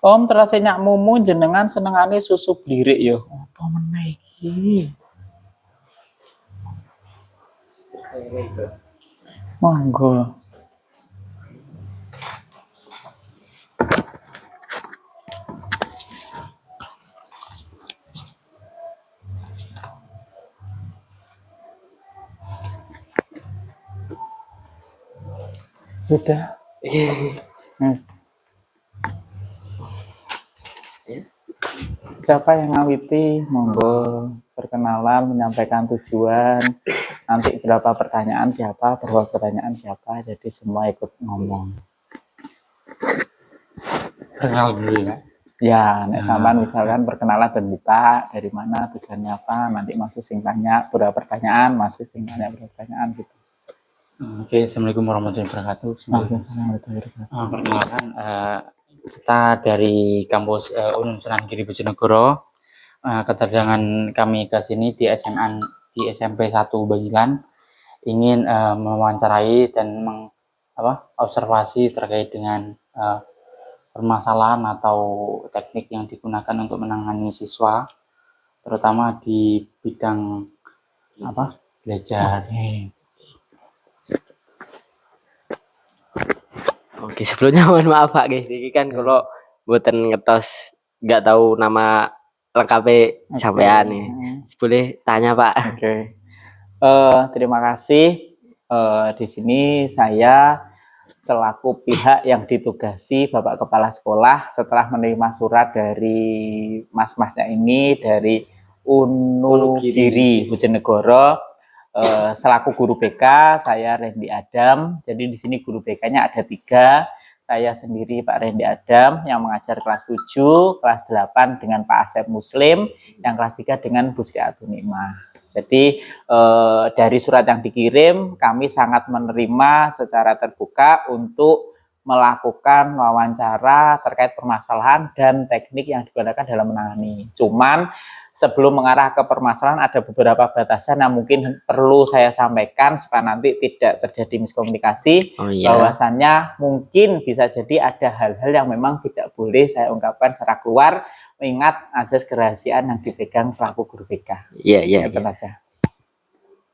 Om terus nyak mumu jenengan senengane susu blirik yo. Apa meneh iki? Monggo. Sudah. Yes. Siapa yang ngawiti? Monggo perkenalan, menyampaikan tujuan. Nanti berapa pertanyaan siapa, jadi semua ikut ngomong. Kenal dulu ya. Ya, sampean misalkan perkenalan dan buka dari mana, tujuannya apa, nanti masih sing tanya berapa pertanyaan, masih sing tanya berapa pertanyaan gitu. Oke, assalamualaikum warahmatullahi wabarakatuh. Perkenalkan, kita dari kampus Unun Sunan Giri Bojonegoro. Kedatangan kami ke sini di SMP 1 Bangilan ingin mewawancarai dan observasi terkait dengan permasalahan atau teknik yang digunakan untuk menangani siswa, terutama di bidang belajar. Oke, sebelumnya mohon maaf Pak, ini kan kalau mboten ngetos nggak tahu nama lengkapnya sampean nih. Boleh tanya Pak? Oke. Terima kasih. Di sini saya selaku pihak yang ditugasi Bapak Kepala Sekolah setelah menerima surat dari mas-masnya ini dari Unugiri Bojonegoro. Selaku guru BK saya Randy Adam. Jadi di sini guru BK-nya ada 3. Saya sendiri Pak Randy Adam yang mengajar kelas 7, kelas 8 dengan Pak Asep Muslim, yang kelas 3 dengan Bu Sri Atunimah. Jadi dari surat yang dikirim kami sangat menerima secara terbuka untuk melakukan wawancara terkait permasalahan dan teknik yang digunakan dalam menangani. Cuman sebelum mengarah ke permasalahan ada beberapa batasan yang mungkin perlu saya sampaikan supaya nanti tidak terjadi miskomunikasi. Bahwasannya mungkin bisa jadi ada hal-hal yang memang tidak boleh saya ungkapkan secara keluar, mengingat azas kerahasiaan yang dipegang selaku guru BK. Iya.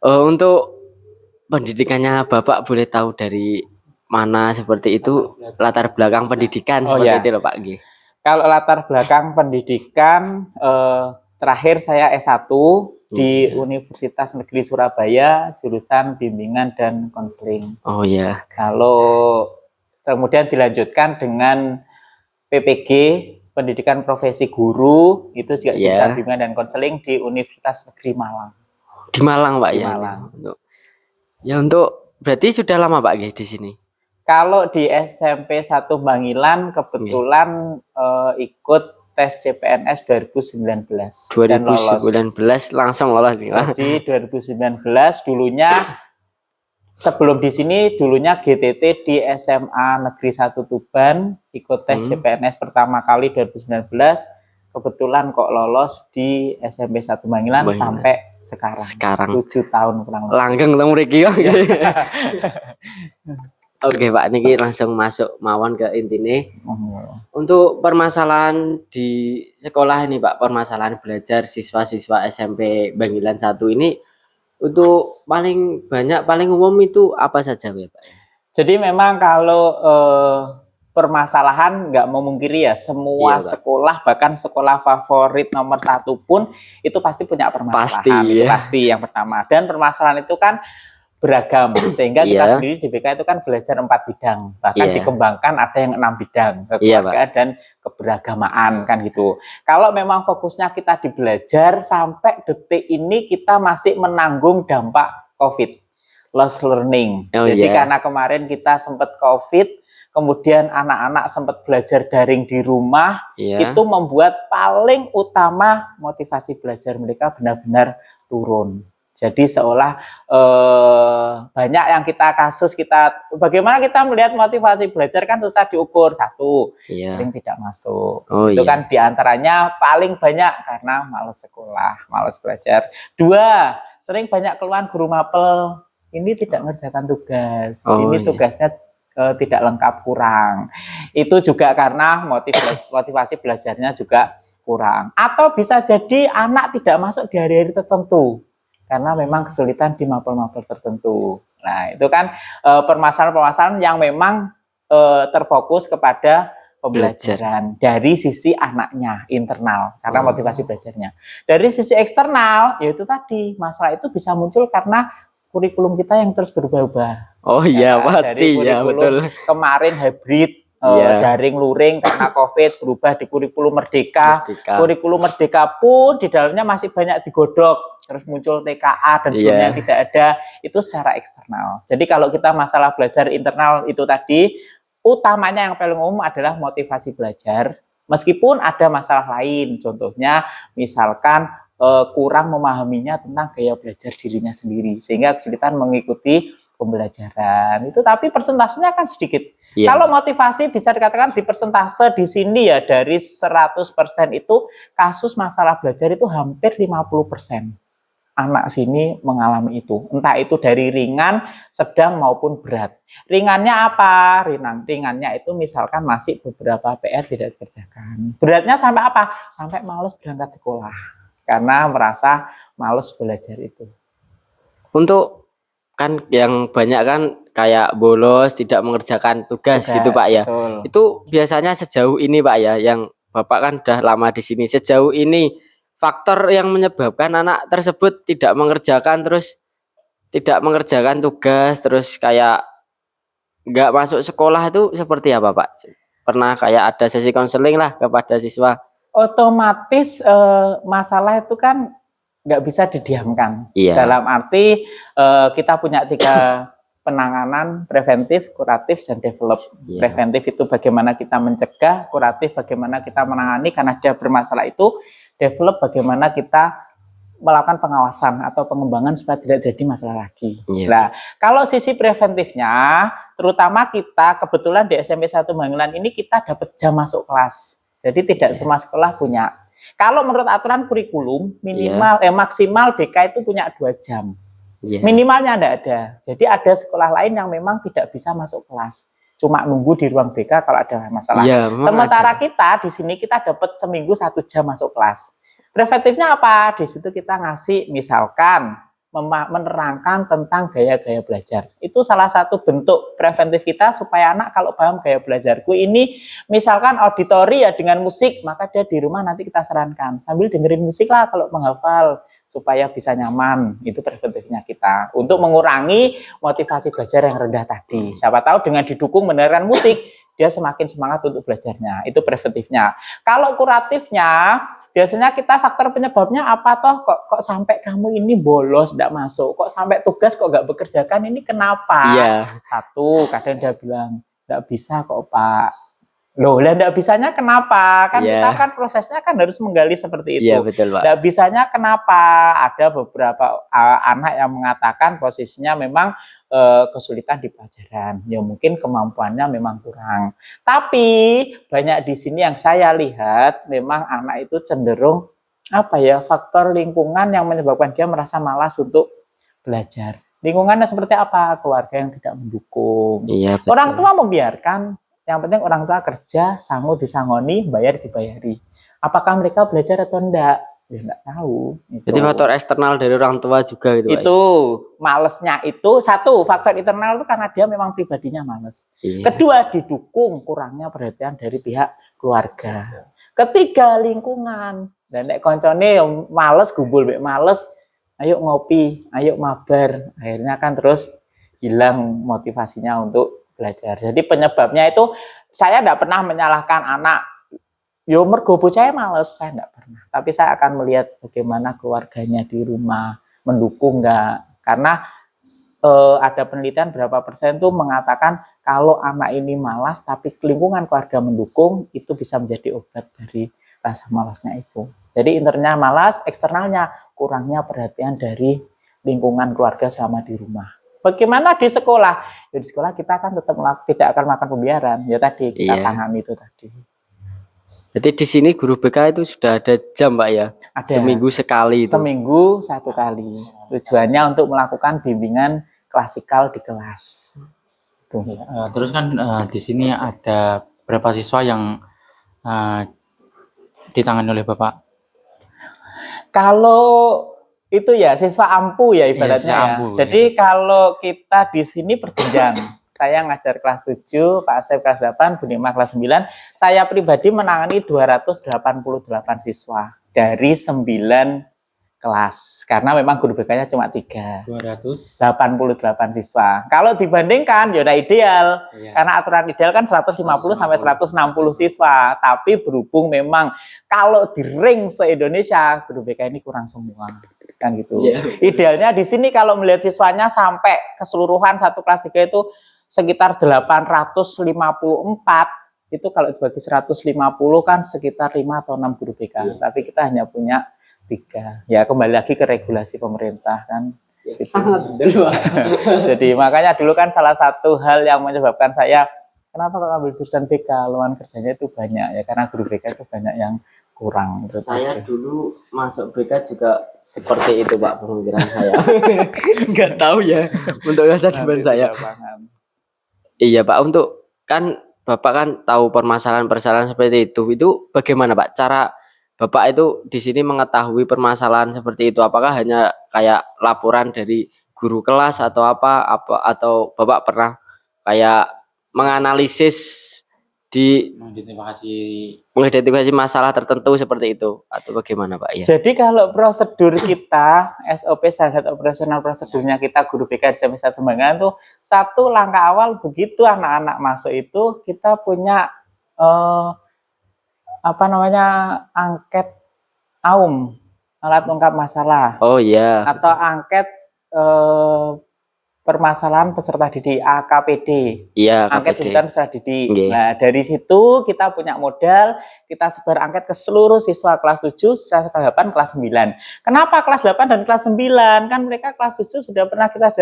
Untuk pendidikannya Bapak boleh tahu dari mana seperti itu, latar belakang pendidikan seperti itu loh Pak. Kalau latar belakang pendidikan, terakhir saya S1 di Universitas Negeri Surabaya, jurusan bimbingan dan konseling. Kalau kemudian dilanjutkan dengan PPG, pendidikan profesi guru, itu juga jurusan bimbingan dan konseling di Universitas Negeri Malang. Di Malang Pak di Malang. Ya untuk berarti sudah lama Pak di sini? Kalau di SMP 1 Bangilan kebetulan ikut tes CPNS 2019 dan lolos. 2019 langsung lolos. Jadi 2019 dulunya sebelum di sini dulunya GTT di SMA Negeri 1 Tuban, ikut tes CPNS pertama kali 2019. Kebetulan kok lolos di SMP 1 Bangilan sampai sekarang 7 tahun kurang lebih. Langgeng ketemu Riki. Oke Pak, niki langsung masuk mawon ke intine. Untuk permasalahan di sekolah ini Pak, permasalahan belajar siswa-siswa SMP Bangilan 1 ini untuk paling banyak, paling umum itu apa saja Pak? Jadi memang kalau permasalahan nggak memungkiri ya, semua sekolah, bahkan sekolah favorit nomor 1 pun itu pasti punya permasalahan. Itu pasti yang pertama. Dan permasalahan itu kan beragam, sehingga kita sendiri di BK itu kan belajar 4 bidang, bahkan dikembangkan ada yang 6 bidang, kekeluargaan dan keberagamaan kan gitu. Kalau memang fokusnya kita di belajar, sampai detik ini kita masih menanggung dampak COVID, lost learning. Jadi karena kemarin kita sempat COVID, kemudian anak-anak sempat belajar daring di rumah, itu membuat paling utama motivasi belajar mereka benar-benar turun. Jadi seolah banyak yang bagaimana kita melihat motivasi belajar kan susah diukur. 1, sering tidak masuk. Itu kan diantaranya paling banyak karena malas sekolah, malas belajar. 2, sering banyak keluhan guru mapel. Ini tidak mengerjakan tugas. Ini tugasnya tidak lengkap, kurang. Itu juga karena motivasi belajarnya juga kurang. Atau bisa jadi anak tidak masuk di hari-hari tertentu karena memang kesulitan di mapel-mapel tertentu. Nah, itu kan permasalahan-permasalahan yang memang terfokus kepada pembelajaran dari sisi anaknya internal karena motivasi belajarnya. Dari sisi eksternal, yaitu tadi masalah itu bisa muncul karena kurikulum kita yang terus berubah-ubah. Oh iya, pasti Dari ya, betul. kemarin hybrid, daring luring karena COVID, berubah di kurikulum Merdeka. Kurikulum Merdeka pun di dalamnya masih banyak digodok, terus muncul TKA dan sebagainya yang tidak ada, itu secara eksternal. Jadi kalau kita masalah belajar internal itu tadi, utamanya yang paling umum adalah motivasi belajar, meskipun ada masalah lain, contohnya misalkan kurang memahaminya tentang gaya belajar dirinya sendiri, sehingga kesulitan mengikuti pembelajaran itu, tapi persentasenya kan sedikit. Kalau motivasi bisa dikatakan di persentase di sini ya, dari 100% itu kasus masalah belajar itu hampir 50%. Anak sini mengalami itu, entah itu dari ringan, sedang maupun berat. Ringannya apa? Ringannya itu misalkan masih beberapa PR tidak dikerjakan. Beratnya sampai apa? Sampai males berangkat sekolah karena merasa males belajar itu. Untuk kan yang banyak kan kayak bolos, tidak mengerjakan tugas gitu Pak ya. Betul. Itu biasanya sejauh ini Pak ya, yang Bapak kan udah lama di sini, sejauh ini faktor yang menyebabkan anak tersebut tidak mengerjakan tugas, terus kayak nggak masuk sekolah itu seperti apa Pak? Pernah kayak ada sesi konseling lah kepada siswa? Otomatis masalah itu kan nggak bisa didiamkan. Dalam arti kita punya 3 penanganan: preventif, kuratif, dan develop. Preventif itu bagaimana kita mencegah, kuratif bagaimana kita menangani karena dia bermasalah itu, develop bagaimana kita melakukan pengawasan atau pengembangan supaya tidak jadi masalah lagi. Nah, kalau sisi preventifnya, terutama kita kebetulan di SMP 1 Banglan ini kita dapat jam masuk kelas. Jadi tidak semua sekolah punya. Kalau menurut aturan kurikulum minimal maksimal BK itu punya 2 jam. Minimalnya tidak ada. Jadi ada sekolah lain yang memang tidak bisa masuk kelas, cuma nunggu di ruang BK kalau ada masalah. Sementara kita di sini kita dapat seminggu 1 jam masuk kelas. Preventifnya apa? Di situ kita ngasih misalkan menerangkan tentang gaya-gaya belajar. Itu salah satu bentuk preventif kita supaya anak kalau paham gaya belajarku ini, misalkan auditori ya dengan musik, maka dia di rumah nanti kita sarankan sambil dengerin musik lah kalau menghafal supaya bisa nyaman. Itu preventifnya kita untuk mengurangi motivasi belajar yang rendah tadi. Siapa tahu dengan didukung mendengarkan musik, dia semakin semangat untuk belajarnya. Itu preventifnya. Kalau kuratifnya, biasanya kita faktor penyebabnya apa toh? Kok sampai kamu ini bolos, tidak masuk? Kok sampai tugas kok nggak bekerjakan? Ini kenapa? Satu, kadang dia bilang nggak bisa kok Pak. Loh, lah nggak bisanya kenapa? Kan kita kan prosesnya kan harus menggali seperti itu. Betul, Pak. Nggak bisanya kenapa? Ada beberapa anak yang mengatakan posisinya memang kesulitan di pelajaran. Ya mungkin kemampuannya memang kurang. Tapi banyak di sini yang saya lihat memang anak itu cenderung apa ya, faktor lingkungan yang menyebabkan dia merasa malas untuk belajar. Lingkungannya seperti apa? Keluarga yang tidak mendukung. Orang tua membiarkan. Yang penting orang tua kerja, sangu disangoni, bayar dibayari. Apakah mereka belajar atau enggak? Ya enggak tahu. Jadi faktor eksternal dari orang tua juga gitu. Itu malesnya itu satu, faktor internal itu karena dia memang pribadinya males. Kedua, didukung kurangnya perhatian dari pihak keluarga. Ketiga, lingkungan. Dan nek koncone males, gumbul mek males, ayo ngopi, ayo mabar. Akhirnya kan terus hilang motivasinya untuk belajar. Jadi penyebabnya itu saya tidak pernah menyalahkan anak. Yo mergo bocah males, saya tidak pernah. Tapi saya akan melihat bagaimana keluarganya di rumah mendukung enggak. Karena ada penelitian berapa persen tuh mengatakan kalau anak ini malas tapi lingkungan keluarga mendukung, itu bisa menjadi obat dari rasa malasnya itu. Jadi internalnya malas, eksternalnya kurangnya perhatian dari lingkungan keluarga selama di rumah. Bagaimana di sekolah? Ya, di sekolah kita kan tetap tidak akan makan pembiaran. Ya tadi kita tangani itu tadi. Jadi di sini guru BK itu sudah ada jam Pak ya? Ada. Seminggu sekali itu? Seminggu 1 kali. Tujuannya untuk melakukan bimbingan klasikal di kelas. Terus kan di sini ada berapa siswa yang ditangani oleh Bapak? Kalau itu ya siswa ampu ya ibaratnya siswa ya. ampu, Jadi kalau kita di sini berjenjang. Saya ngajar kelas 7, Pak Asep kelas 8, Bu Nima kelas 9. Saya pribadi menangani 288 siswa dari 9 kelas. Karena memang guru BK-nya cuma 3. 288 siswa. Kalau dibandingkan ya udah ideal. Karena aturan ideal kan 150 sampai 160 siswa. Tapi berhubung memang kalau di ring se-Indonesia guru BK ini kurang semua. Kan gitu. Idealnya di sini kalau melihat siswanya sampai keseluruhan satu kelas 3 itu sekitar 854. Itu kalau dibagi 150 kan sekitar 5 atau 6 guru BK. Tapi kita hanya punya 3. Ya kembali lagi ke regulasi pemerintah kan. Gitu. Sangat. Jadi makanya dulu kan salah satu hal yang menyebabkan saya kenapa kalau ambil jurusan BK, lowongan kerjanya itu banyak ya karena guru BK itu banyak yang kurang. Saya dulu masuk BK juga seperti itu Pak pemikiran saya. Enggak tahu ya untuk kehidupan saya. Iya Pak, untuk kan Bapak kan tahu permasalahan-permasalahan seperti itu bagaimana Pak cara Bapak itu di sini mengetahui permasalahan seperti itu? Apakah hanya kayak laporan dari guru kelas atau apa atau Bapak pernah kayak menganalisis mengidentifikasi masalah tertentu seperti itu atau bagaimana Pak ya? Jadi kalau prosedur kita SOP standar operasional prosedurnya kita guru BK di SMP 1 Bangkalan tuh satu langkah awal begitu anak-anak masuk itu kita punya angket AUM, alat ungkap masalah. Oh iya. Atau angket permasalahan peserta didik AKPD. Iya, angket kebutuhan peserta didik. Yeah. Nah, dari situ kita punya modal, kita sebar angket ke seluruh siswa kelas 7, kelas 8, kelas 9. Kenapa kelas 8 dan kelas 9? Kan mereka kelas 7 sudah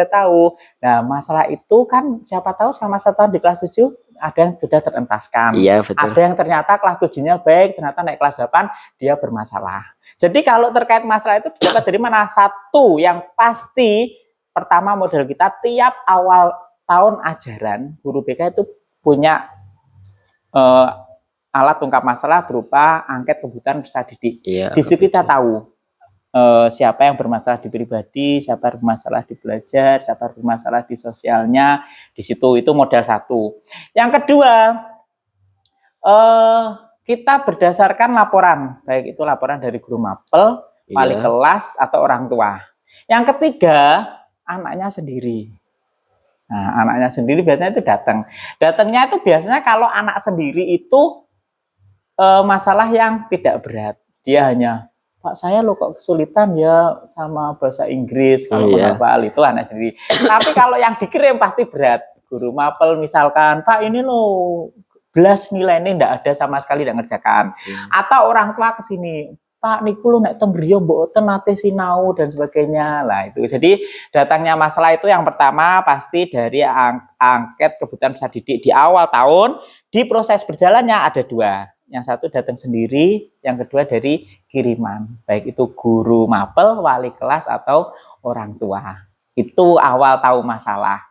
tahu. Nah, masalah itu kan siapa tahu selama 1 tahun di kelas 7 ada yang sudah terentaskan. Iya, betul. Ada yang ternyata kelas 7-nya baik, ternyata naik kelas 8 dia bermasalah. Jadi kalau terkait masalah itu dapat dari mana? Satu yang pasti pertama model kita tiap awal tahun ajaran guru BK itu punya alat ungkap masalah berupa angket kebutuhan peserta didik. Iya, di situ kita tahu siapa yang bermasalah di pribadi, siapa yang bermasalah di belajar, siapa yang bermasalah di sosialnya. Di situ itu model satu. Yang kedua, kita berdasarkan laporan, baik itu laporan dari guru mapel, wali kelas atau orang tua. Yang ketiga, anaknya sendiri. Nah, anaknya sendiri biasanya itu datangnya itu biasanya kalau anak sendiri itu masalah yang tidak berat. Dia hanya, Pak saya lo kok kesulitan ya sama bahasa Inggris kalau menghafal itu anak sendiri. Tapi kalau yang dikirim pasti berat. Guru mapel misalkan, Pak ini lo belas nilai ini enggak ada sama sekali enggak ngerjakan. Atau orang tua ke sini, Pak niku lu nek teng griya mboten nate sinau dan sebagainya. Lah itu. Jadi datangnya masalah itu yang pertama pasti dari angket kebutuhan peserta didik di awal tahun. Di proses berjalannya ada 2. Yang satu datang sendiri, yang kedua dari kiriman. Baik itu guru mapel, wali kelas atau orang tua. Itu awal tahu masalah.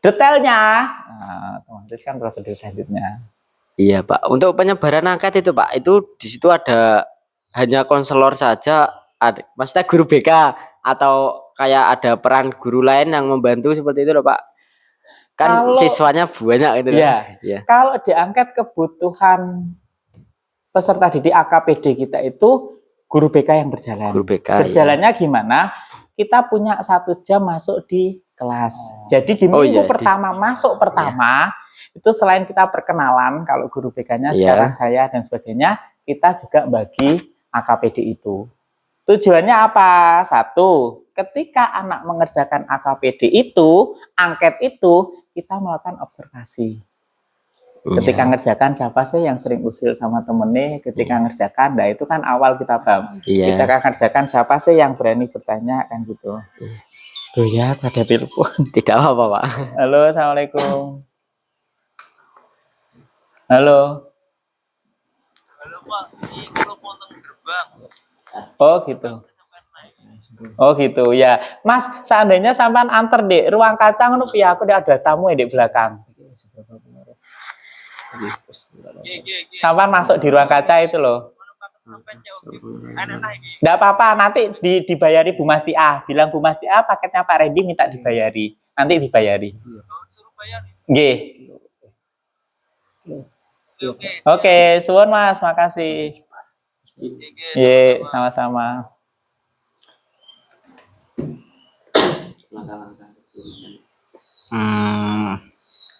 Detailnya otomatis kan prosedur selanjutnya. Iya Pak. Untuk penyebaran angket itu Pak, itu di situ ada hanya konselor saja, maksudnya guru BK atau kayak ada peran guru lain yang membantu seperti itu loh Pak? Kan kalau, siswanya banyak gitu loh. Ya. Kalau diangkat kebutuhan peserta didik AKPD kita itu guru BK yang berjalan. Guru BK, berjalannya gimana? Kita punya 1 jam masuk di kelas. Jadi di minggu pertama masuk pertama itu selain kita perkenalan kalau guru BK-nya sekarang saya dan sebagainya, kita juga bagi AKPD itu. Tujuannya apa? 1, ketika anak mengerjakan AKPD itu, angket itu, kita melakukan observasi. Ketika ngerjakan siapa sih yang sering usil sama temennya, ketika ngerjakan, nah itu kan awal kita paham. Ketika ngerjakan siapa sih yang berani bertanya kan gitu. Tuh ya, pada telepon. Tidak apa-apa Pak. Halo, assalamualaikum. Halo. Halo Pak, ini kalau potong gerbang. Oh gitu. Oh gitu ya. Mas, seandainya sampean antar di ruang kaca ngono piye aku ada tamu di belakang. Sampai masuk di ruang kaca itu loh. Nggak apa-apa, nanti dibayari Bu Masti A. Bilang Bu Masti A paketnya Pak Randy minta dibayari. Nanti dibayari. G. Oke, suwun Mas, makasih. Ye, sama-sama.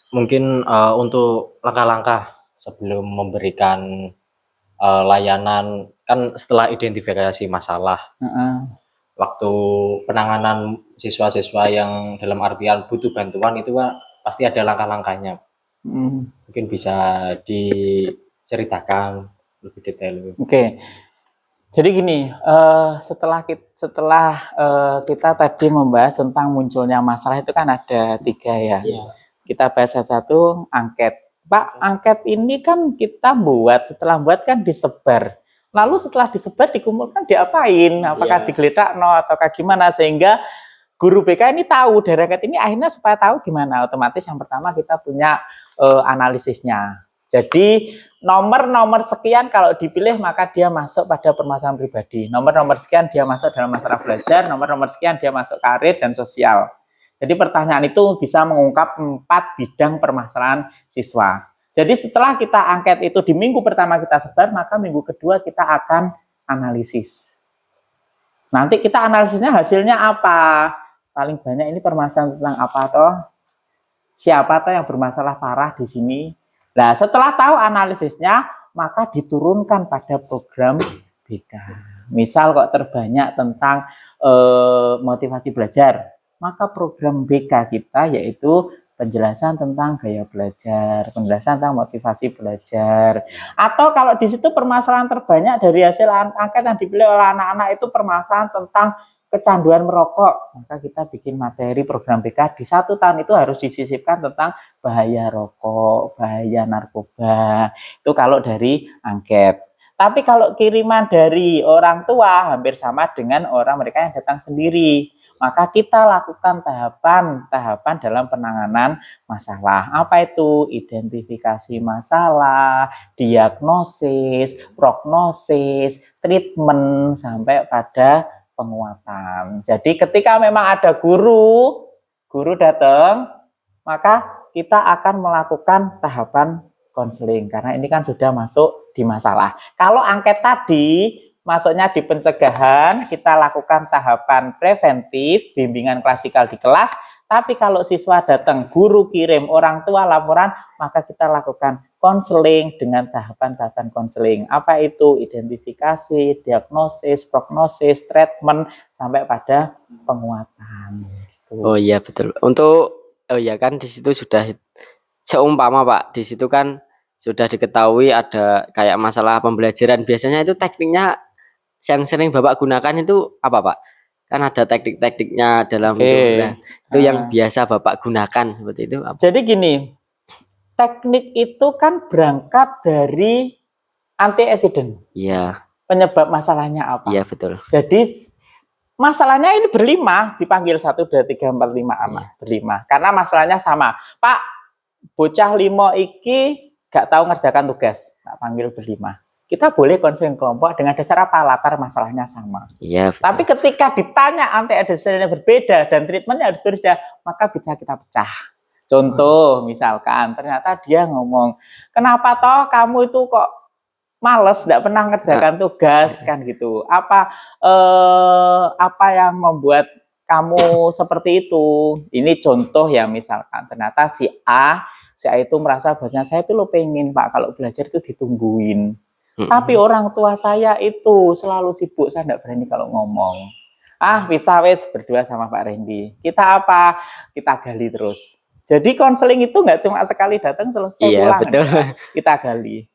Mungkin untuk langkah-langkah sebelum memberikan layanan, kan setelah identifikasi masalah, waktu penanganan siswa-siswa yang dalam artian butuh bantuan itu Pak, pasti ada langkah-langkahnya. Mungkin bisa diceritakan lebih detail. Oke. Jadi gini, setelah kita tadi membahas tentang munculnya masalah itu kan ada 3 ya. Kita bahas satu angket. Pak, angket ini kan kita setelah buat kan disebar. Lalu setelah disebar dikumpulkan diapain? Apakah digeledak ataukah gimana, sehingga guru BK ini tahu dari angket ini, akhirnya supaya tahu gimana, otomatis yang pertama kita punya analisisnya. Jadi nomor sekian kalau dipilih maka dia masuk pada permasalahan pribadi. Nomor sekian dia masuk dalam masalah belajar, nomor sekian dia masuk karir dan sosial. Jadi pertanyaan itu bisa mengungkap 4 bidang permasalahan siswa. Jadi setelah kita angket itu di minggu pertama kita sebar, maka minggu kedua kita akan analisis. Nanti kita analisisnya hasilnya apa? Paling banyak ini permasalahan tentang apa toh? Siapa toh yang bermasalah parah di sini? Nah, setelah tahu analisisnya, maka diturunkan pada program BK. Misal kok terbanyak tentang motivasi belajar, maka program BK kita yaitu penjelasan tentang gaya belajar, penjelasan tentang motivasi belajar. Atau kalau di situ permasalahan terbanyak dari hasil angket yang dipilih oleh anak-anak itu permasalahan tentang kecanduan merokok, maka kita bikin materi program BK di 1 tahun itu harus disisipkan tentang bahaya rokok, bahaya narkoba. Itu kalau dari angket. Tapi kalau kiriman dari orang tua hampir sama dengan mereka yang datang sendiri. Maka kita lakukan tahapan dalam penanganan masalah. Apa itu? Identifikasi masalah, diagnosis, prognosis, treatment, sampai pada penguatan. Jadi ketika memang ada guru datang, maka kita akan melakukan tahapan konseling karena ini kan sudah masuk di masalah. Kalau angket tadi masuknya di pencegahan, kita lakukan tahapan preventif, bimbingan klasikal di kelas. Tapi kalau siswa datang, guru kirim, orang tua laporan, maka kita lakukan konseling dengan tahapan-tahapan konseling. Apa itu? Identifikasi, diagnosis, prognosis, treatment, sampai pada penguatan. Oh iya betul. Kan di situ sudah seumpama Pak, di situ kan sudah diketahui ada kayak masalah pembelajaran. Biasanya itu tekniknya yang sering Bapak gunakan itu apa Pak? Kan ada teknik-tekniknya dalam itu yang biasa Bapak gunakan seperti itu apa? Jadi gini, teknik itu kan berangkat dari antecedent. Iya. Penyebab masalahnya apa? Iya betul. Jadi masalahnya ini berlima, dipanggil 1, 2, 3, 4, 5 anak, berlima. Karena masalahnya sama. Pak, bocah 5 iki gak tahu ngerjakan tugas, tak panggil berlima. Kita boleh konseling kelompok dengan dasar apa? Latar masalahnya sama. Iya. Tapi ketika ditanya antecedentnya berbeda dan treatmentnya harus berbeda, maka bisa kita pecah. Contoh, misalkan ternyata dia ngomong, kenapa toh kamu itu kok males, tidak pernah ngerjakan tugas kan gitu. Apa yang membuat kamu seperti itu? Ini contoh ya, misalkan ternyata si A itu merasa bahwasanya saya itu lo pengen Pak kalau belajar itu ditungguin. Tapi orang tua saya itu selalu sibuk, saya tidak berani kalau ngomong. Bisa berdua sama Pak Randy. Kita apa? Kita gali terus. Jadi konseling itu nggak cuma sekali datang selesai pulang. Betul. Kita gali.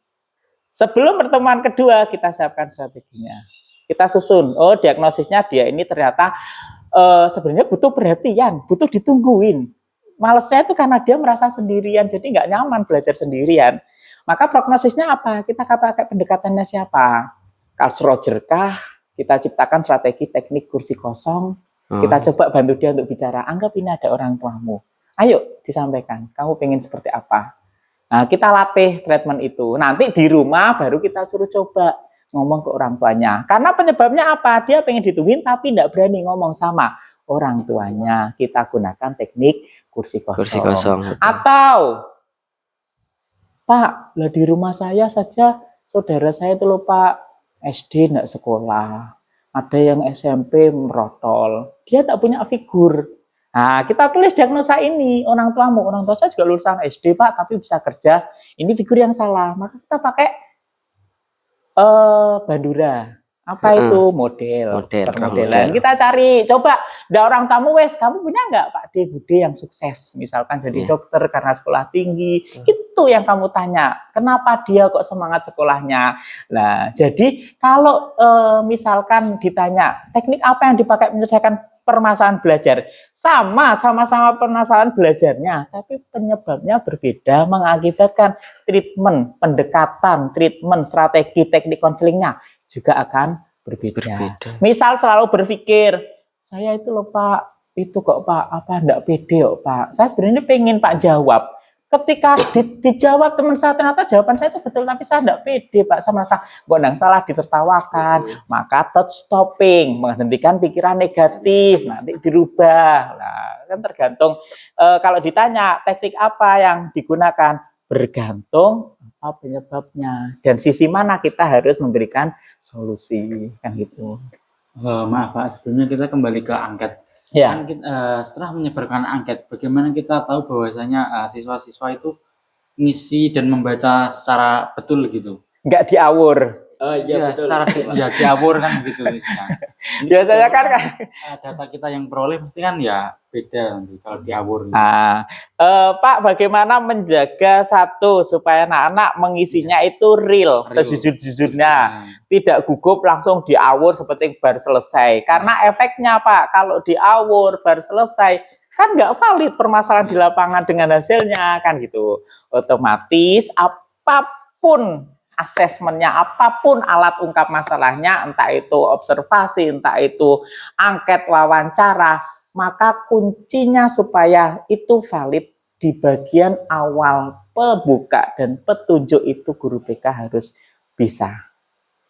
Sebelum pertemuan kedua kita siapkan strateginya. Kita susun. Oh, diagnosisnya dia ini ternyata sebenarnya butuh perhatian, butuh ditungguin. Malesnya itu karena dia merasa sendirian, jadi nggak nyaman belajar sendirian. Maka prognosisnya apa? Kita pakai pendekatannya siapa? Carl Roger kah? Kita ciptakan strategi teknik kursi kosong. Kita coba bantu dia untuk bicara. Anggap ini ada orang tuamu. Ayo, disampaikan, kamu pengen seperti apa. Nah, kita latih treatment itu. Nanti di rumah baru kita suruh coba ngomong ke orang tuanya. Karena penyebabnya apa? Dia pengen ditungguin tapi tidak berani ngomong sama orang tuanya. Kita gunakan teknik kursi kosong. Kursi kosong. Atau, Pak, lah di rumah saya saja saudara saya itu loh Pak, SD tidak sekolah. Ada yang SMP merotol. Dia tidak punya figur. Nah, kita tulis diagnosa ini, orang tua saya juga lulusan SD Pak, tapi bisa kerja. Ini figur yang salah. Maka kita pakai Bandura. Apa itu? Model. Permodelan. Kita cari, coba, ada orang tamu wes, kamu punya nggak Pak D, Bude yang sukses? Misalkan jadi dokter karena sekolah tinggi. Itu yang kamu tanya. Kenapa dia kok semangat sekolahnya? Nah, jadi kalau misalkan ditanya, teknik apa yang dipakai menyelesaikan permasalahan belajar, sama-sama permasalahan belajarnya, tapi penyebabnya berbeda, mengakibatkan treatment, pendekatan, treatment, strategi, teknik konselingnya juga akan berbeda. Misal selalu berpikir, saya itu loh Pak, itu kok Pak, apa enggak pede kok Pak, saya sebenarnya pengen Pak jawab. Ketika dijawab teman saya, ternyata jawaban saya itu betul, tapi saya tidak pede Pak, saya merasa gondang salah, ditertawakan. Maka thought stopping, menghentikan pikiran negatif, nanti dirubah. Nah, kan tergantung, kalau ditanya teknik apa yang digunakan, bergantung apa penyebabnya, dan sisi mana kita harus memberikan solusi, kan gitu. Maaf Pak, sebelumnya kita kembali ke angket. Ya. Kan setelah menyebarkan angket, bagaimana kita tahu bahwasanya siswa-siswa itu ngisi dan membaca secara betul gitu? Nggak diawur. Ya, betul. Secara diawur kan gitu misalnya. Biasanya kan data kita yang peroleh mesti kan ya beda nanti kalau diawur. Gitu. Pak, bagaimana menjaga satu supaya anak-anak mengisinya itu real. Sejujur-jujurnya, tidak gugup langsung diawur seperti baru selesai. Karena efeknya Pak, kalau diawur baru selesai kan nggak valid permasalahan di lapangan dengan hasilnya kan gitu. Otomatis apapun asesmennya, apapun alat ungkap masalahnya, entah itu observasi, entah itu angket, wawancara, maka kuncinya supaya itu valid di bagian awal pembuka dan petunjuk itu guru BK harus bisa.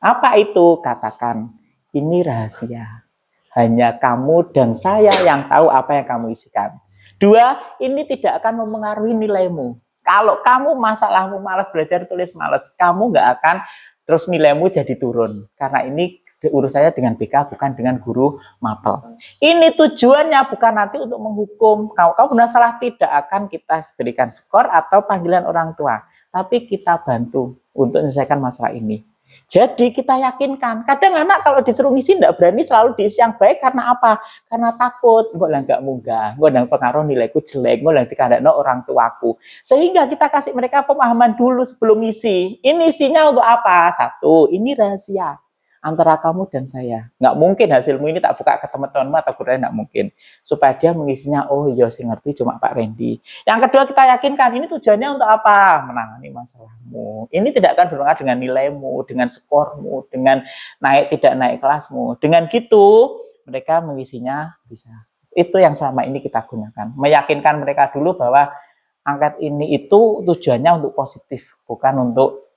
Apa itu? Katakan, ini rahasia. Hanya kamu dan saya yang tahu apa yang kamu isikan. Dua, ini tidak akan mempengaruhi nilaimu. Kalau kamu masalahmu malas belajar, tulis malas, kamu nggak akan terus nilaimu jadi turun. Karena ini urusannya dengan BK, bukan dengan guru mapel. Ini tujuannya bukan nanti untuk menghukum. Kalau kamu benar salah, tidak akan kita berikan skor atau panggilan orang tua. Tapi kita bantu untuk menyelesaikan masalah ini. Jadi kita yakinkan, kadang anak kalau disuruh ngisi tidak berani selalu diisi yang baik karena apa? Karena takut, gue lah nggak munggah, gue lah pengaruh nilaiku jelek, gue lah dikandakno orang tuaku. Sehingga kita kasih mereka pemahaman dulu sebelum ngisi. Ini isinya untuk apa? Satu, ini rahasia antara kamu dan saya. Nggak mungkin hasilmu ini tak buka ke teman-temanmu atau gurunya, nggak mungkin. Supaya dia mengisinya, oh iya sih ngerti cuma Pak Randy. Yang kedua kita yakinkan, ini tujuannya untuk apa? Menangani masalahmu. Ini tidak akan berhubungan dengan nilaimu, dengan skormu, dengan naik tidak naik kelasmu. Dengan gitu, mereka mengisinya bisa. Itu yang selama ini kita gunakan. Meyakinkan mereka dulu bahwa angket ini itu tujuannya untuk positif, bukan untuk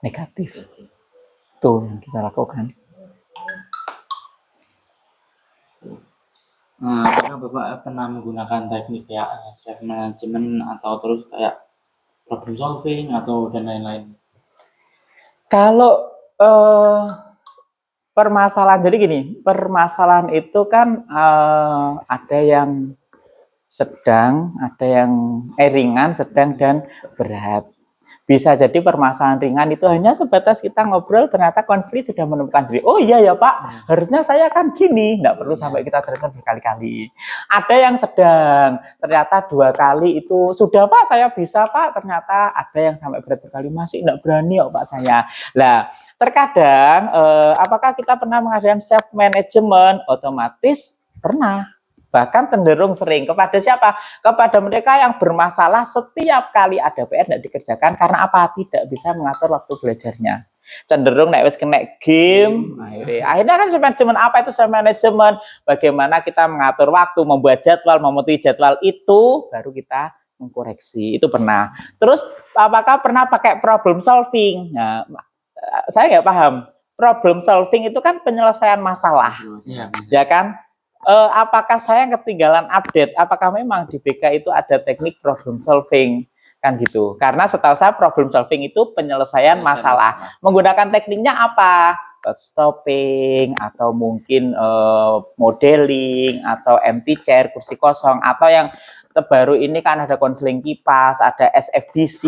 negatif. Itu yang kita lakukan. Apakah Bapak pernah menggunakan teknik ya self management atau terus kayak problem solving atau dan lain-lain? Kalau permasalahan, jadi gini, permasalahan itu kan ada yang sedang, ada yang ringan, sedang, dan berat. Bisa jadi permasalahan ringan itu hanya sebatas kita ngobrol, ternyata konseling sudah menemukan sendiri. Oh iya ya Pak, harusnya saya kan gini. Nggak perlu sampai kita teruskan berkali-kali. Ada yang sedang, ternyata 2 kali itu sudah Pak, saya bisa Pak. Ternyata ada yang sampai berat berkali, masih nggak berani ya Pak saya. Nah, terkadang apakah kita pernah mengadakan self management? Otomatis pernah. Bahkan cenderung sering. Kepada siapa? Kepada mereka yang bermasalah setiap kali ada PR tidak dikerjakan. Karena apa? Tidak bisa mengatur waktu belajarnya. cenderung nek wis kena game, akhirnya kan manajemen apa itu manajemen, bagaimana kita mengatur waktu, membuat jadwal, memenuhi jadwal itu baru kita mengkoreksi. Itu pernah. Terus apakah pernah pakai problem solving? Nah, saya nggak paham. Problem solving itu kan penyelesaian masalah, ya kan? Apakah saya ketinggalan update? Apakah memang di BK itu ada teknik problem solving? Kan gitu. Karena setahu saya problem solving itu penyelesaian masalah. Menggunakan tekniknya apa? Stopping atau mungkin modeling atau empty chair, kursi kosong, atau yang terbaru ini kan ada konseling kipas, ada SFDC,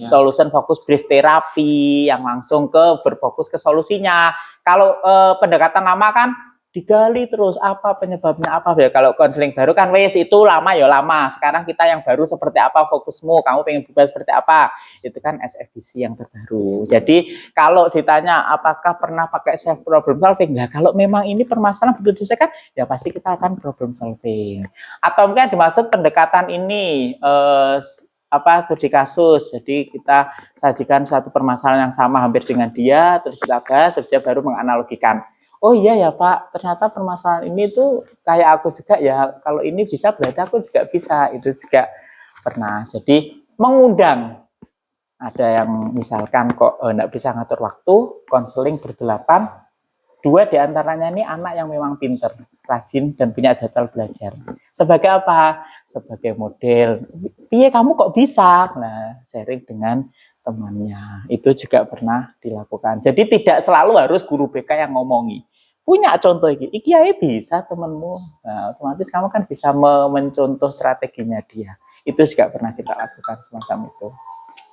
solution focus brief therapy yang langsung berfokus ke solusinya. Kalau pendekatan lama kan digali terus apa penyebabnya apa ya. Kalau konseling baru kan wes itu lama ya lama. Sekarang kita yang baru seperti apa fokusmu, kamu pengen berubah seperti apa, itu kan SFDC yang terbaru. Jadi kalau ditanya apakah pernah pakai self problem solving, nah kalau memang ini permasalahan betul diselesaikan ya pasti kita akan problem solving. Atau mungkin dimaksud pendekatan ini studi kasus. Jadi kita sajikan suatu permasalahan yang sama hampir dengan dia, terus kita bahas, terus dia baru menganalogikan. Oh iya ya Pak, ternyata permasalahan ini tuh kayak aku juga ya. Kalau ini bisa berarti aku juga bisa. Itu juga pernah. Jadi mengundang. Ada yang misalkan kok enggak bisa ngatur waktu, konseling berdelapan. 2 diantaranya ini anak yang memang pinter, rajin dan punya jadwal belajar. Sebagai apa? Sebagai model. Piye kamu kok bisa? Nah, sharing dengan temannya. Itu juga pernah dilakukan. Jadi tidak selalu harus guru BK yang ngomongi. Punya contoh iki ae bisa temenmu. Nah, otomatis kamu kan bisa mencontoh strateginya dia. Itu juga pernah kita lakukan semacam itu.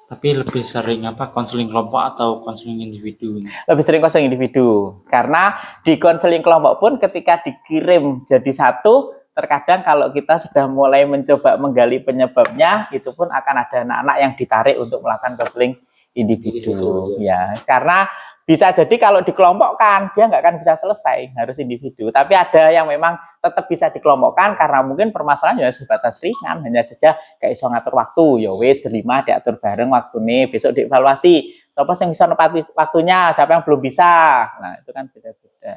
Tapi lebih sering konseling kelompok atau konseling individu? Lebih sering konseling individu. Karena di konseling kelompok pun ketika dikirim jadi satu, terkadang kalau kita sudah mulai mencoba menggali penyebabnya, itu pun akan ada anak-anak yang ditarik untuk melakukan konseling individu. Ya, karena bisa jadi kalau dikelompokkan dia nggak akan bisa selesai, harus individu. Tapi ada yang memang tetap bisa dikelompokkan karena mungkin permasalahannya sebatas ringan, hanya saja kayak iso ngatur waktu. Ya wis berlima diatur bareng waktu nih, besok dievaluasi. Siapa yang bisa nepati waktunya, siapa yang belum bisa. Nah itu kan beda-beda.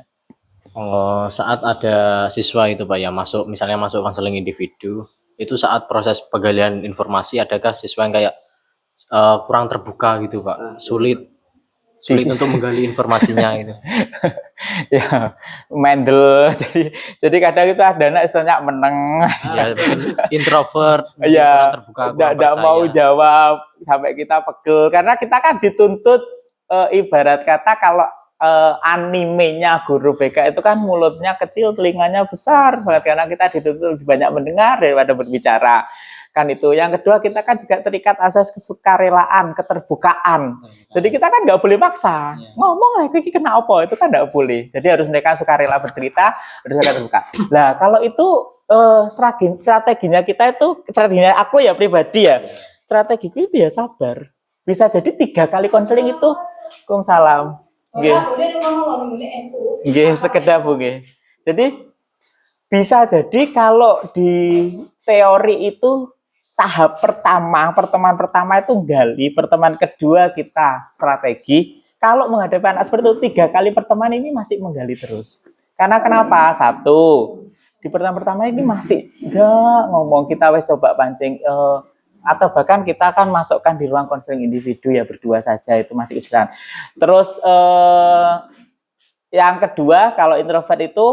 Saat ada siswa itu Pak ya misalnya masuk konseling individu, itu saat proses penggalian informasi adakah siswa yang kayak kurang terbuka gitu Pak, sulit untuk menggali informasinya gitu. Ya mendel, jadi kadang itu ada anak istilahnya meneng, Ya, introvert, ya kurang terbuka, tidak mau jawab sampai kita pegel karena kita kan dituntut ibarat kata kalau animenya guru BK itu kan mulutnya kecil, telinganya besar banget karena kita dituntut lebih banyak mendengar daripada berbicara. Kan itu. Yang kedua kita kan juga terikat asas kesukarelaan, keterbukaan. Jadi kita kan nggak boleh maksa. Ngomong lagi kena apa itu kan nggak boleh. Jadi harus mereka sukarela bercerita, harus mereka terbuka. Nah kalau itu strateginya kita itu, strateginya aku ya pribadi ya, strategi itu ya sabar. Bisa jadi 3 kali konseling itu, salam. Nggih, sekedap Bu nggih. Jadi bisa jadi kalau di teori itu tahap pertama, pertemuan pertama itu gali, pertemuan kedua kita strategi. Kalau menghadapi anak seperti itu 3 kali pertemuan ini masih menggali terus. Karena kenapa? 1, di pertemuan pertama ini masih enggak ngomong, kita wes coba pancing atau bahkan kita akan masukkan di ruang konseling individu ya berdua saja, itu masih usulan. Terus yang kedua kalau introvert itu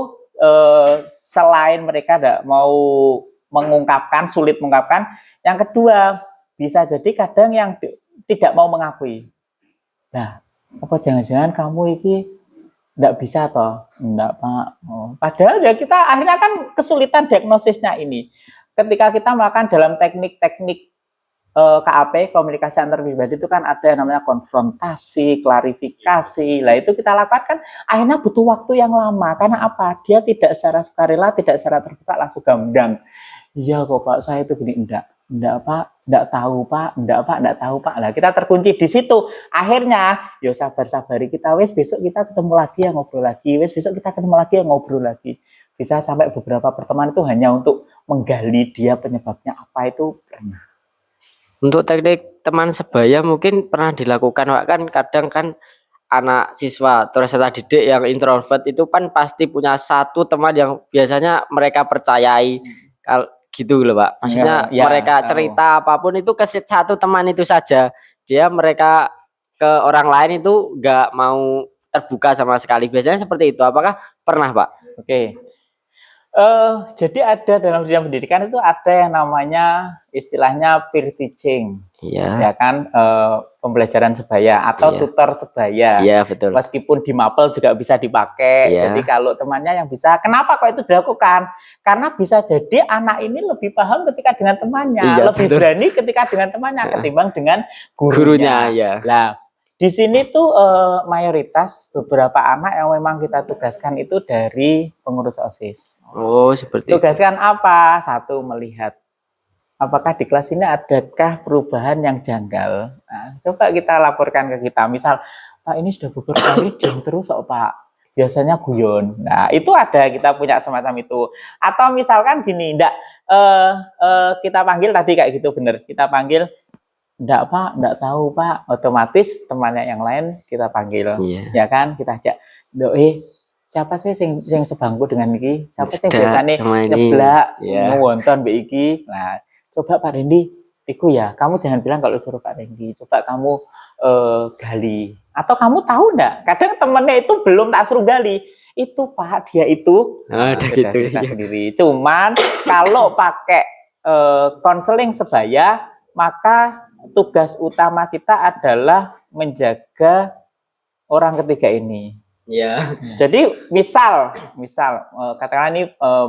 selain mereka tidak mau mengungkapkan, sulit mengungkapkan, yang kedua bisa jadi kadang yang tidak mau mengakui. Nah, apa jangan-jangan kamu ini tidak bisa toh? Enggak Pak. Padahal ya kita akhirnya kan kesulitan diagnosisnya ini. Ketika kita melakukan dalam teknik-teknik KAP, komunikasi antar pribadi itu kan ada yang namanya konfrontasi, klarifikasi. Lah itu kita lakukan kan akhirnya butuh waktu yang lama. Karena apa? Dia tidak secara sukarela, tidak secara terbuka langsung gamblang. Iya kok Pak, saya itu gini, enggak Pak, enggak tahu Pak, enggak tahu Pak. Lah kita terkunci di situ. Akhirnya, yo sabar-sabari kita, wes besok kita ketemu lagi ya ngobrol lagi, wes besok kita ketemu lagi ya ngobrol lagi. Bisa sampai beberapa pertemuan itu hanya untuk menggali dia penyebabnya apa itu pernah. Untuk teknik teman sebaya mungkin pernah dilakukan Pak, kan kadang kan anak siswa peserta didik yang introvert itu kan pasti punya satu teman yang biasanya mereka percayai gitu loh Pak. Maksudnya Ya, mereka tahu. cerita apapun itu ke satu teman itu saja. Mereka ke orang lain itu nggak mau terbuka sama sekali. Biasanya seperti itu. Apakah pernah Pak? Oke. Jadi ada dalam dunia pendidikan itu ada yang namanya istilahnya peer teaching, Iya. ya kan, pembelajaran sebaya atau tutor sebaya. Iya betul. Meskipun di mapel juga bisa dipakai. Jadi kalau temannya yang bisa, kenapa kok itu dilakukan? Karena bisa jadi anak ini lebih paham ketika dengan temannya, lebih berani ketika dengan temannya ketimbang dengan gurunya. Nah, di sini tuh mayoritas beberapa anak yang memang kita tugaskan itu dari pengurus OSIS. Oh, seperti tugaskan apa? Satu, melihat apakah di kelas ini adakah perubahan yang janggal. Nah, coba kita laporkan ke kita. Misal, Pak ini sudah beberapa hari diam terus kok Pak. Biasanya guyon. Nah, itu ada, kita punya semacam itu. Atau misalkan gini, kita panggil tadi kayak gitu bener. Kita panggil, enggak Pak, enggak tahu Pak. Otomatis temannya yang lain kita panggil, ya kan? Kita ajak, siapa sih yang sebangku dengan iki? Siapa sih biasanya nyeblak, ngonton mbek iki? Nah, coba Pak Rendi, iku ya. Kamu jangan bilang kalau suruh Pak Rendi. Coba kamu gali. Atau kamu tahu enggak? Kadang temennya itu belum tak suruh gali. Itu Pak, dia itu. Nah, gitu kita sendiri. Cuman kalau pakai konseling sebaya, maka tugas utama kita adalah menjaga orang ketiga ini. Ya. Jadi misal katakanlah ini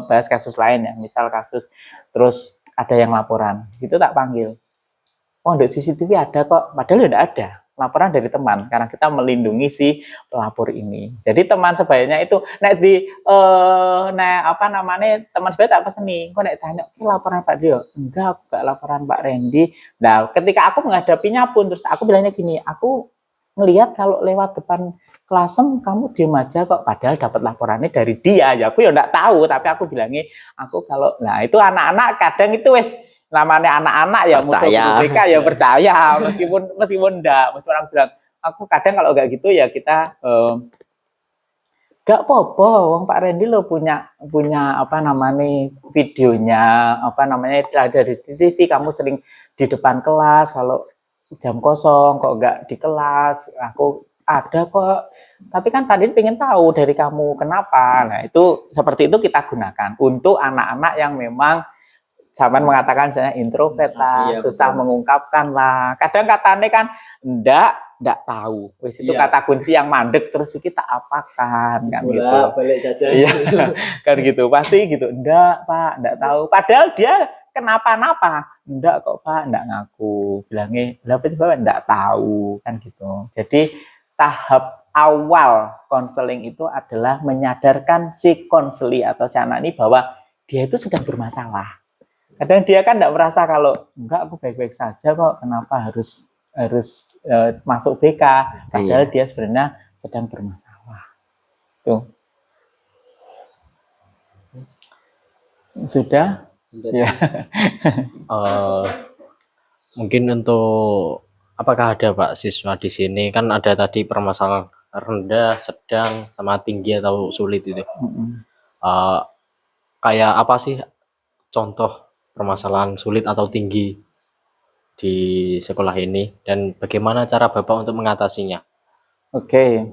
bahas kasus lain ya, misal kasus terus ada yang laporan, itu tak panggil. Oh, di CCTV ada kok, padahal tidak ada. Laporan dari teman karena kita melindungi si pelapor ini. Jadi teman sebayanya itu teman sebaya tak peseni. Kok nek tanya, laporan Pak Dio? Enggak laporan Pak Rendi. Nah, ketika aku menghadapinya pun terus aku bilangnya gini, aku ngelihat kalau lewat depan kelasem kamu diem aja kok, padahal dapat laporannya dari dia. Ya aku ya enggak tahu, tapi aku bilangnya itu anak-anak kadang itu namanya anak-anak ya musuh BPK ya percaya meskipun orang bilang aku kadang kalau enggak gitu ya kita enggak apa-apa wong Pak Rendi lo punya videonya ada di TV, kamu sering di depan kelas kalau jam kosong kok enggak di kelas, aku ada kok, tapi kan tadi pengen tahu dari kamu kenapa. Nah itu seperti itu kita gunakan untuk anak-anak yang memang zaman mengatakan misalnya introvert lah, susah mengungkapkan lah. Kadang katanya kan enggak tahu. Wis itu kata kunci yang mandek terus kita apakan kan gitu. Balik saja. Iya. Kan gitu. Pasti gitu. Enggak, Pak, enggak tahu. Padahal dia kenapa-napa. Enggak kok, Pak, enggak ngaku. Bilangnya, "Lah Bapak enggak tahu." Kan gitu. Jadi tahap awal konseling itu adalah menyadarkan si konseli atau si anak ini bahwa dia itu sedang bermasalah. Kadang dia kan enggak merasa kalau enggak aku baik-baik saja kok, kenapa harus masuk BK, padahal dia sebenarnya sedang bermasalah. Tuh. Sudah? Ya. Mungkin untuk apakah ada Pak siswa di sini, kan ada tadi permasalahan rendah, sedang, sama tinggi atau sulit itu. Kayak apa sih contoh permasalahan sulit atau tinggi di sekolah ini dan bagaimana cara Bapak untuk mengatasinya? Oke.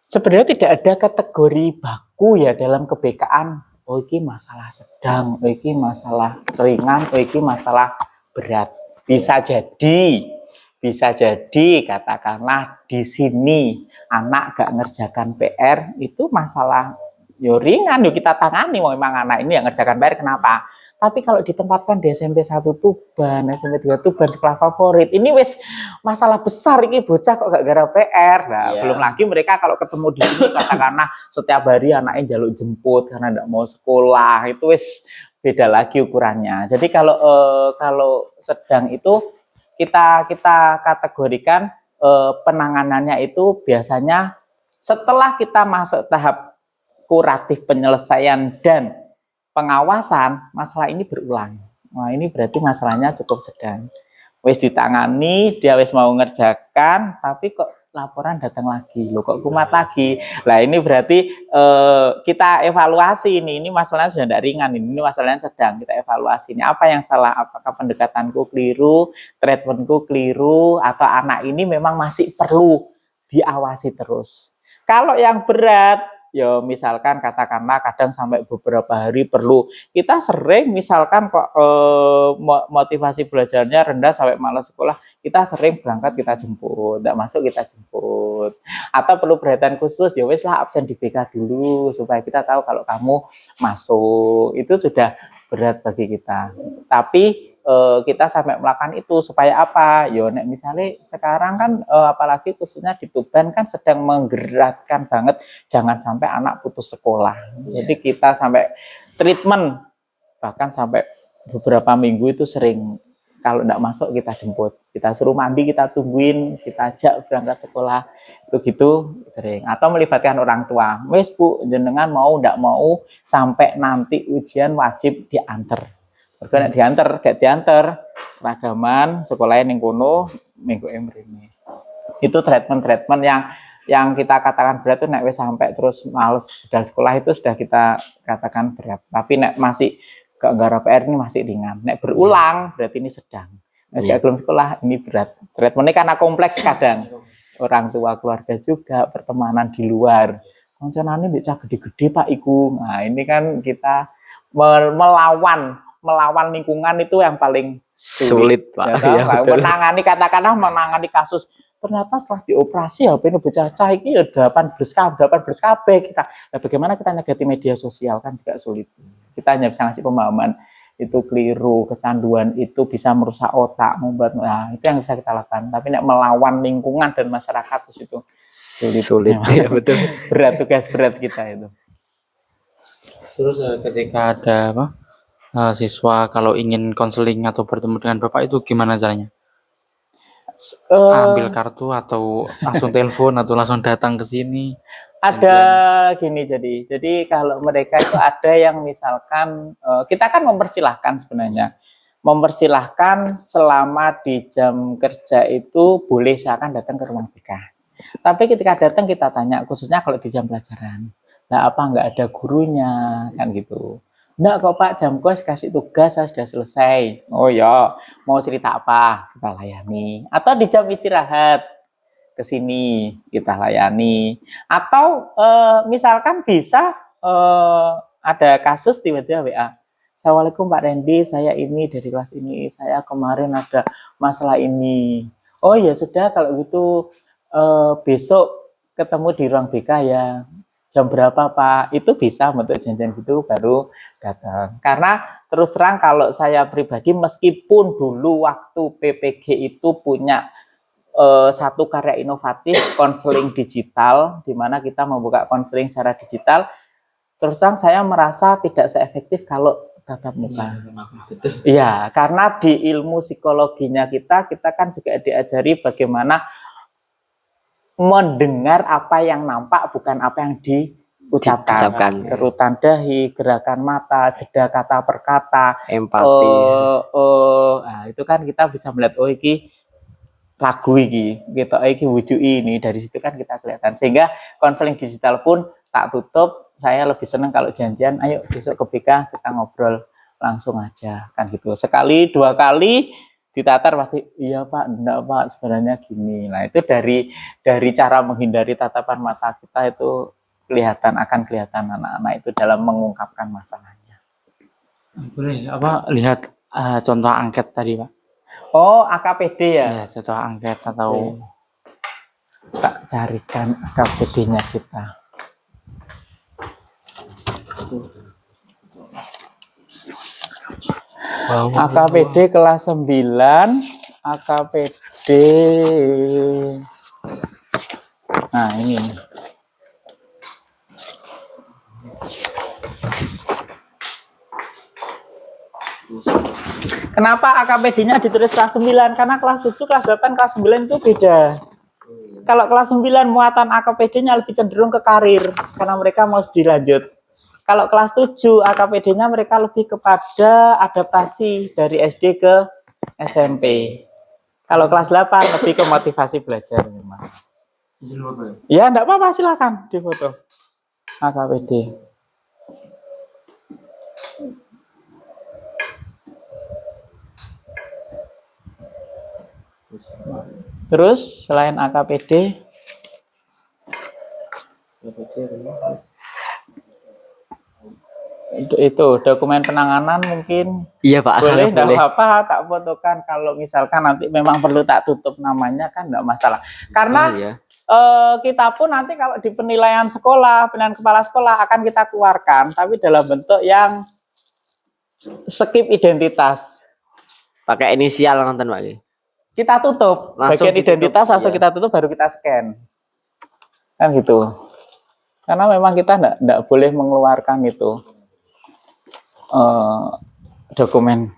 Sebenarnya tidak ada kategori baku ya dalam kebekaan. Oh, ini masalah sedang, oh, ini masalah ringan, oh, ini masalah berat. Bisa jadi katakanlah di sini anak gak ngerjakan PR itu masalah yo ringan, yo kita tangani. Memang anak ini yang ngerjakan PR, kenapa? Tapi kalau ditempatkan di SMP 1 Tuban, SMP 2 Tuban, sekolah favorit, ini wis masalah besar, ini bocah kok gak gara PR. Nah, belum lagi mereka kalau ketemu di sini katakanlah setiap hari anaknya jaluk jemput karena enggak mau sekolah, itu wis beda lagi ukurannya. Jadi kalau sedang itu kita kategorikan penanganannya itu biasanya setelah kita masuk tahap kuratif penyelesaian dan pengawasan, masalah ini berulang. Nah, ini berarti masalahnya cukup sedang. Wis ditangani, dia wis mau ngerjakan, tapi kok laporan datang lagi, loh kok kumat lagi. Lah ini berarti kita evaluasi ini masalahnya sudah tidak ringan, ini masalahnya sedang, kita evaluasi ini apa yang salah, apakah pendekatanku keliru, treatmentku keliru, atau anak ini memang masih perlu diawasi terus. Kalau yang berat, ya misalkan katakanlah kadang sampai beberapa hari perlu, kita sering misalkan kok motivasi belajarnya rendah sampai malas sekolah, kita sering berangkat kita jemput, tidak masuk kita jemput, atau perlu perhatian khusus, ya wes lah absen di BK dulu supaya kita tahu kalau kamu masuk, itu sudah berat bagi kita. Tapi kita sampai melakukan itu supaya apa? Yo, nek misalnya sekarang kan apalagi khususnya di Tuban kan sedang menggerakkan banget jangan sampai anak putus sekolah. Jadi kita sampai treatment bahkan sampai beberapa minggu itu sering kalau tidak masuk kita jemput, kita suruh mandi, kita tungguin, kita ajak berangkat sekolah, itu gitu sering. Atau melibatkan orang tua, wes Bu jenengan mau tidak mau sampai nanti ujian wajib diantar. Karena diantar seragaman sekolahnya ning kono minggu mrene. Itu treatment yang kita katakan berat itu nek wis sampai terus males budal sekolah itu sudah kita katakan berat. Tapi nek masih gak nggarap PR ini masih ringan. Nek berulang berarti ini sedang. Nek belum sekolah ini berat. Treatmentnya karena kompleks kadang. Orang tua, keluarga juga, pertemanan di luar. Konconane mbek gede-gede Pak iku. Nah, ini kan kita melawan lingkungan itu yang paling sulit Pak. Ya, menangani kasus ternyata setelah dioperasi HP ini bocah cah iki ya 18 KB kita. Nah, bagaimana kita nyegati media sosial kan juga sulit. Kita hanya bisa ngasih pemahaman itu keliru, kecanduan itu bisa merusak otak, membuat itu yang bisa kita lakukan. Tapi nek melawan lingkungan dan masyarakat itu sulit ya, betul. Berat, tugas berat kita itu. Terus ketika ada siswa kalau ingin konseling atau bertemu dengan Bapak itu gimana caranya? Ambil kartu atau langsung telepon atau langsung datang ke sini? Ada gini, jadi kalau mereka itu ada yang misalkan kita kan mempersilahkan sebenarnya, mempersilahkan selama di jam kerja itu boleh silakan datang ke ruang BK. Tapi ketika datang kita tanya, khususnya kalau di jam pelajaran, nah apa nggak ada gurunya kan gitu. Enggak kok Pak, jam kos kasih tugas saya sudah selesai. Oh ya, mau cerita apa? Kita layani. Atau di jam istirahat ke sini kita layani. Atau misalkan bisa ada kasus tiba-tiba WA. Assalamualaikum Pak Randy, saya ini dari kelas ini, saya kemarin ada masalah ini. Oh ya sudah kalau gitu besok ketemu di ruang BK ya. Jam berapa Pak? Itu bisa bentuk janjian gitu baru datang. Karena terus terang kalau saya pribadi meskipun dulu waktu PPG itu punya satu karya inovatif konseling digital di mana kita membuka konseling secara digital, terus terang saya merasa tidak seefektif kalau tatap muka. Iya, karena di ilmu psikologinya kita kan juga diajari bagaimana mendengar apa yang nampak bukan apa yang diucapkan. Kerutan dahi, gerakan mata, jeda kata per kata, empati. Nah, itu kan kita bisa melihat iki lagu iki wujud ini, dari situ kan kita kelihatan. Sehingga konseling digital pun tak tutup, saya lebih senang kalau janjian, ayo besok ke BK kita ngobrol langsung aja kan gitu. Sekali, dua kali ditatar pasti iya Pak, enggak Pak, sebenarnya gini. Nah, itu dari cara menghindari tatapan mata kita itu akan kelihatan anak-anak itu dalam mengungkapkan masalahnya. Boleh lihat contoh angket tadi Pak? Oh, AKPD ya? Ya, contoh angket atau tak carikan AKPD-nya kita. Wow. AKPD kelas 9, AKPD. Nah, ini. Kenapa AKPD-nya ditulis kelas 9? Karena kelas 7, kelas 8, kelas 9 itu beda. Kalau kelas 9 muatan AKPD-nya lebih cenderung ke karir karena mereka mau dilanjut. Kalau kelas 7 AKPD-nya mereka lebih kepada adaptasi dari SD ke SMP. Kalau kelas 8 lebih ke motivasi belajar memang. Izin foto ya? Ya, enggak apa-apa, silakan difoto. AKPD. Terus selain AKPD, itu dokumen penanganan mungkin Iya Pak, boleh, kalau enggak boleh. apa-apa tak fotokan. Kalau misalkan nanti memang perlu tak tutup namanya kan enggak masalah. Karena Oh, iya. kita pun nanti kalau di penilaian sekolah, penilaian kepala sekolah akan kita keluarkan, tapi dalam bentuk yang skip identitas. Pakai inisial nonton Pak. Kita tutup Langsung bagian ditutup, identitas, langsung iya. kita tutup baru kita scan. Kan gitu. Karena memang kita enggak boleh mengeluarkan itu dokumen.